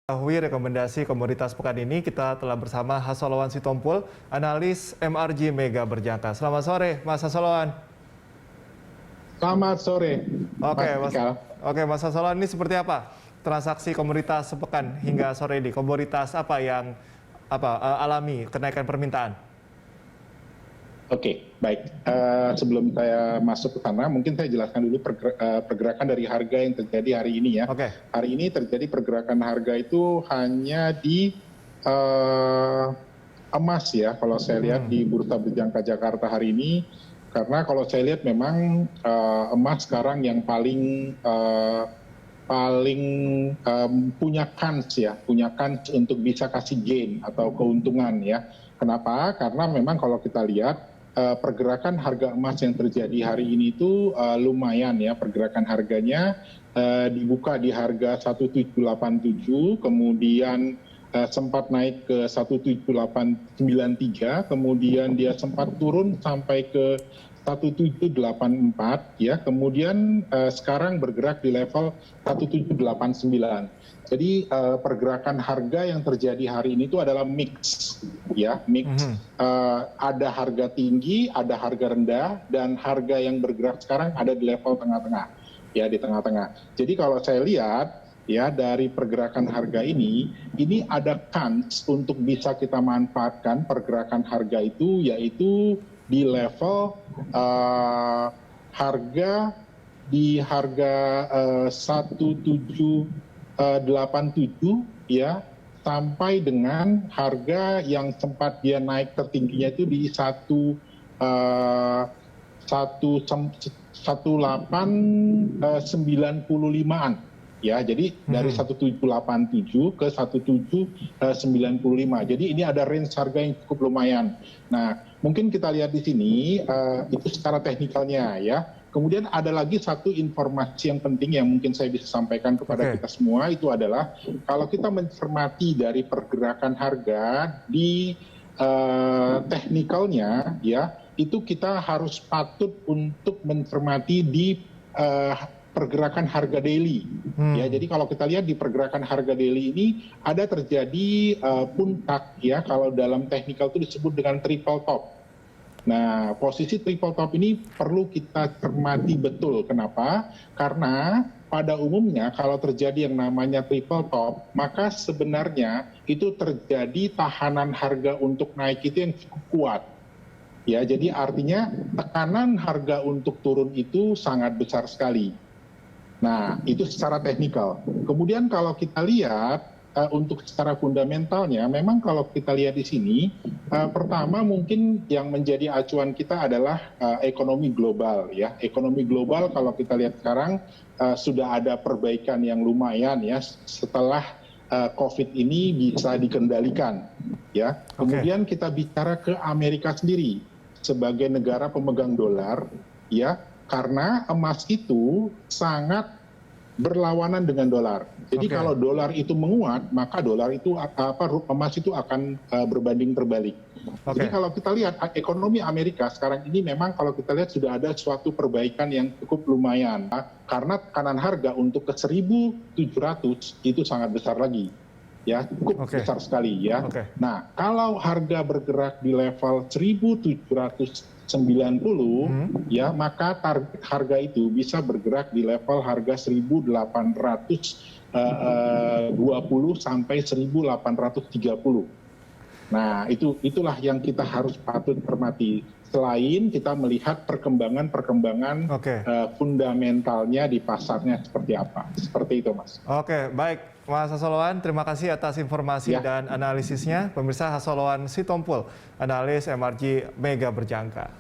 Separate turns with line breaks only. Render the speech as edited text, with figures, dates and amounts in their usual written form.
Mengetahui rekomendasi komoditas pekan ini, kita telah bersama Hasolowan Sitompul, analis MRG Mega Berjangka. Selamat sore, Mas Hasolowan.
Selamat sore,
Mas Hasolowan, ini seperti apa transaksi komoditas sepekan hingga sore ini? Komoditas apa yang alami kenaikan permintaan?
Oke, baik. Sebelum saya masuk ke sana, mungkin saya jelaskan dulu pergerakan dari harga yang terjadi hari ini ya. Hari ini terjadi pergerakan harga itu hanya di emas ya, kalau saya lihat di Bursa Berjangka Jakarta hari ini. Karena kalau saya lihat memang emas sekarang yang paling punya kans untuk bisa kasih gain atau keuntungan ya. Kenapa? Karena memang kalau kita lihat pergerakan harga emas yang terjadi hari ini itu lumayan ya, pergerakan harganya dibuka di harga 1787, kemudian sempat naik ke 17893, kemudian dia sempat turun sampai ke 1784 ya, kemudian sekarang bergerak di level 1789. Jadi pergerakan harga yang terjadi hari ini itu adalah mix ya, ada harga tinggi, ada harga rendah, dan harga yang bergerak sekarang ada di level tengah-tengah ya, di tengah-tengah. Jadi kalau saya lihat ya, dari pergerakan harga ini ada kans untuk bisa kita manfaatkan pergerakan harga itu, yaitu di level harga 1787 ya, sampai dengan harga yang sempat dia naik tertingginya itu di 1895-an ya. Jadi dari 1787 ke 1795. Jadi ini ada range harga yang cukup lumayan. Nah, mungkin kita lihat di sini itu secara teknikalnya ya. Kemudian ada lagi satu informasi yang penting yang mungkin saya bisa sampaikan kepada kita semua, itu adalah kalau kita mencermati dari pergerakan harga di teknikalnya ya, itu kita harus patut untuk mencermati di pergerakan harga daily ya. Jadi kalau kita lihat di pergerakan harga daily ini ada terjadi puncak ya, kalau dalam teknikal itu disebut dengan triple top. Nah, posisi triple top ini perlu kita cermati betul. Kenapa? Karena pada umumnya kalau terjadi yang namanya triple top, maka sebenarnya itu terjadi tahanan harga untuk naik itu yang cukup kuat. Ya, jadi artinya tekanan harga untuk turun itu sangat besar sekali. Nah, itu secara teknikal. Kemudian kalau kita lihat untuk secara fundamentalnya, memang kalau kita lihat di sini, pertama mungkin yang menjadi acuan kita adalah ekonomi global ya. Ekonomi global kalau kita lihat sekarang sudah ada perbaikan yang lumayan ya setelah COVID ini bisa dikendalikan ya. Kemudian kita bicara ke Amerika sendiri sebagai negara pemegang dolar ya, karena emas itu sangat berlawanan dengan dolar. Jadi kalau dolar itu menguat, maka emas itu akan berbanding terbalik. Jadi kalau kita lihat ekonomi Amerika sekarang ini memang kalau kita lihat sudah ada suatu perbaikan yang cukup lumayan, karena tekanan harga untuk ke 1.700 itu sangat besar lagi. Ya, cukup besar sekali ya. Nah, kalau harga bergerak di level 1.790 ya, maka target harga itu bisa bergerak di level harga 1.820 sampai 1.830. Nah, itulah yang kita harus patut cermati. Selain kita melihat perkembangan fundamentalnya di pasarnya seperti apa. Seperti itu, Mas.
Oke, baik. Mas Hasolowan, terima kasih atas informasi dan analisisnya. Pemirsa, Hasolowan Sitompul, analis MRG Mega Berjangka.